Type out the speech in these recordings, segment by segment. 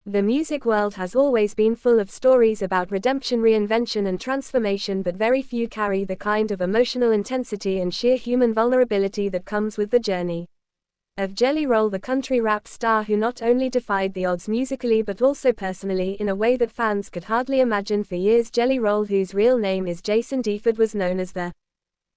The music world has always been full of stories about redemption, reinvention and transformation, but very few carry the kind of emotional intensity and sheer human vulnerability that comes with the journey of Jelly Roll, the country rap star who not only defied the odds musically but also personally in a way that fans could hardly imagine. For years, Jelly Roll, whose real name is Jason Deford, was known as the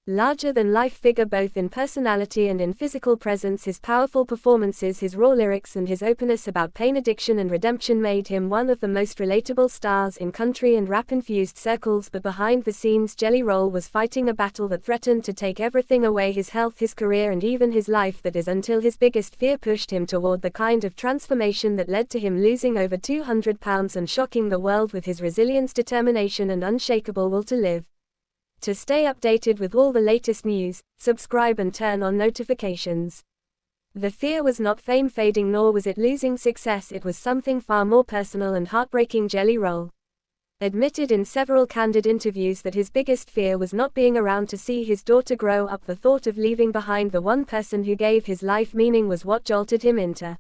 larger-than-life figure both in personality and in physical presence. His powerful performances, his raw lyrics and his openness about pain, addiction and redemption made him one of the most relatable stars in country and rap-infused circles. But behind the scenes, Jelly Roll was fighting a battle that threatened to take everything away: his health, his career and even his life. That is until his biggest fear pushed him toward the kind of transformation that led to him losing over 200 pounds and shocking the world with his resilience, determination and unshakable will to live. To stay updated with all the latest news, subscribe and turn on notifications. The fear was not fame fading, nor was it losing success. It was something far more personal and heartbreaking. Jelly Roll admitted in several candid interviews that his biggest fear was not being around to see his daughter grow up. The thought of leaving behind the one person who gave his life meaning was what jolted him into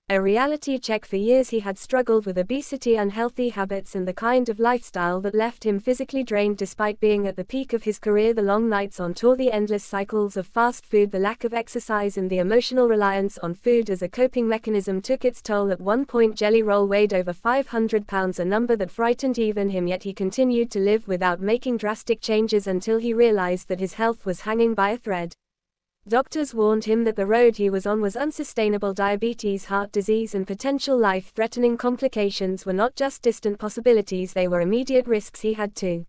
a reality check. For years he had struggled with obesity, unhealthy habits and the kind of lifestyle that left him physically drained despite being at the peak of his career. The long nights on tour, the endless cycles of fast food, the lack of exercise and the emotional reliance on food as a coping mechanism took its toll. At one point, Jelly Roll weighed over 500 pounds, a number that frightened even him, yet he continued to live without making drastic changes until he realized that his health was hanging by a thread. Doctors warned him that the road he was on was unsustainable. Diabetes, heart disease and potential life-threatening complications were not just distant possibilities, they were immediate risks he had to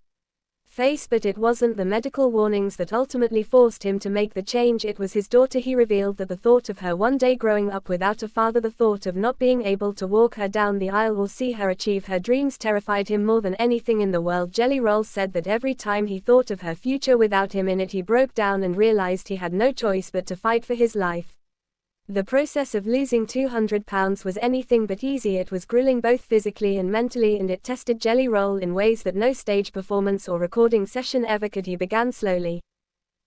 face. But it wasn't the medical warnings that ultimately forced him to make the change, it was his daughter. He revealed that the thought of her one day growing up without a father, the thought of not being able to walk her down the aisle or see her achieve her dreams terrified him more than anything in the world. Jelly Roll said that every time he thought of her future without him in it, he broke down and realized he had no choice but to fight for his life. The process of losing 200 pounds was anything but easy. It was grueling both physically and mentally, and it tested Jelly Roll in ways that no stage performance or recording session ever could. He began slowly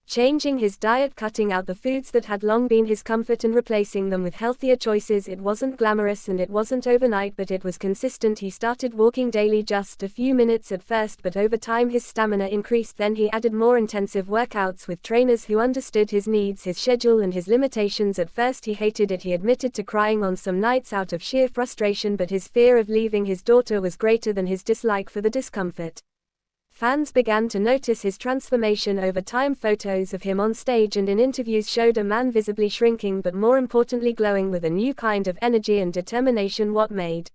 changing his diet, cutting out the foods that had long been his comfort and replacing them with healthier choices. It wasn't glamorous and it wasn't overnight, but it was consistent. He started walking daily, just a few minutes at first, but over time his stamina increased. Then he added more intensive workouts with trainers who understood his needs, his schedule and his limitations. At first he hated it. He admitted to crying on some nights out of sheer frustration, but his fear of leaving his daughter was greater than his dislike for the discomfort. Fans began to notice his transformation over time. Photos of him on stage and in interviews showed a man visibly shrinking, but more importantly glowing with a new kind of energy and determination. What made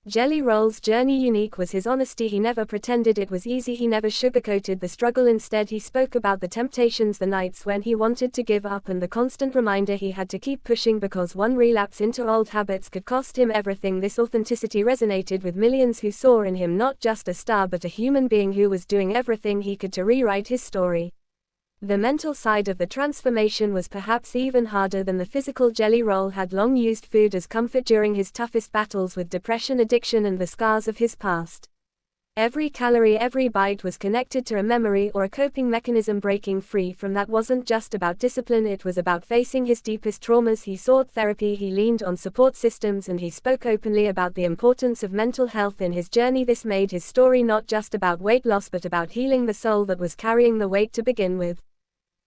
Jelly Roll's journey unique was his honesty. He never pretended it was easy, he never sugarcoated the struggle. Instead, he spoke about the temptations, the nights when he wanted to give up and the constant reminder he had to keep pushing because one relapse into old habits could cost him everything. This authenticity resonated with millions who saw in him not just a star but a human being who was doing everything he could to rewrite his story. The mental side of the transformation was perhaps even harder than the physical. Jelly Roll had long used food as comfort during his toughest battles with depression, addiction and the scars of his past. Every calorie, every bite was connected to a memory or a coping mechanism. Breaking free from that wasn't just about discipline, it was about facing his deepest traumas. He sought therapy, he leaned on support systems and he spoke openly about the importance of mental health in his journey. This made his story not just about weight loss but about healing the soul that was carrying the weight to begin with.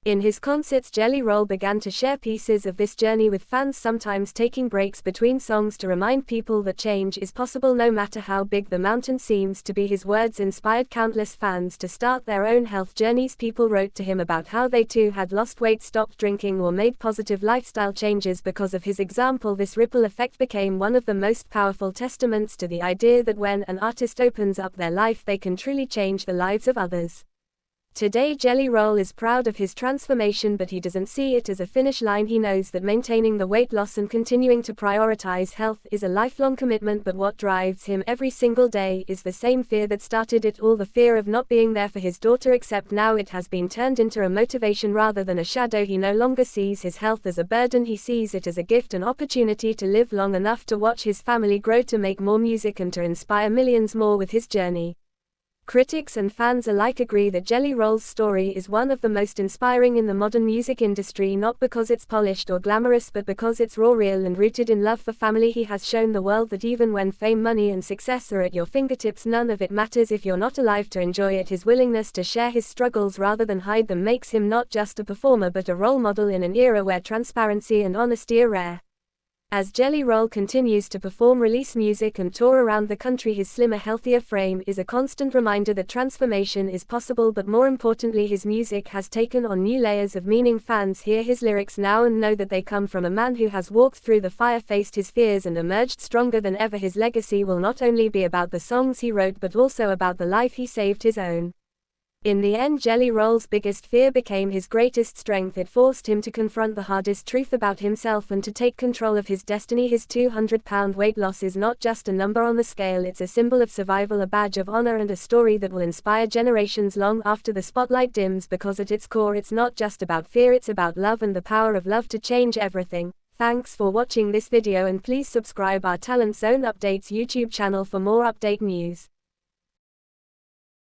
In his concerts, Jelly Roll began to share pieces of this journey with fans, sometimes taking breaks between songs to remind people that change is possible no matter how big the mountain seems to be. His words inspired countless fans to start their own health journeys. People wrote to him about how they too had lost weight, stopped drinking or made positive lifestyle changes because of his example. This ripple effect became one of the most powerful testaments to the idea that when an artist opens up their life, they can truly change the lives of others. Today, Jelly Roll is proud of his transformation, but he doesn't see it as a finish line. He knows that maintaining the weight loss and continuing to prioritize health is a lifelong commitment. But what drives him every single day is the same fear that started it all, the fear of not being there for his daughter, except now it has been turned into a motivation rather than a shadow. He no longer sees his health as a burden, he sees it as a gift, an opportunity to live long enough to watch his family grow, to make more music and to inspire millions more with his journey. Critics and fans alike agree that Jelly Roll's story is one of the most inspiring in the modern music industry, not because it's polished or glamorous but because it's raw, real and rooted in love for family. He has shown the world that even when fame, money and success are at your fingertips, none of it matters if you're not alive to enjoy it. His willingness to share his struggles rather than hide them makes him not just a performer but a role model in an era where transparency and honesty are rare. As Jelly Roll continues to perform, release music and tour around the country, his slimmer, healthier frame is a constant reminder that transformation is possible, but more importantly his music has taken on new layers of meaning. Fans hear his lyrics now and know that they come from a man who has walked through the fire, faced his fears and emerged stronger than ever. His legacy will not only be about the songs he wrote but also about the life he saved, his own. In the end, Jelly Roll's biggest fear became his greatest strength. It forced him to confront the hardest truth about himself and to take control of his destiny. His 200-pound weight loss is not just a number on the scale, it's a symbol of survival, a badge of honor and a story that will inspire generations long after the spotlight dims, because at its core it's not just about fear, it's about love and the power of love to change everything. Thanks for watching this video and please subscribe our Talent Zone Updates YouTube channel for more update news.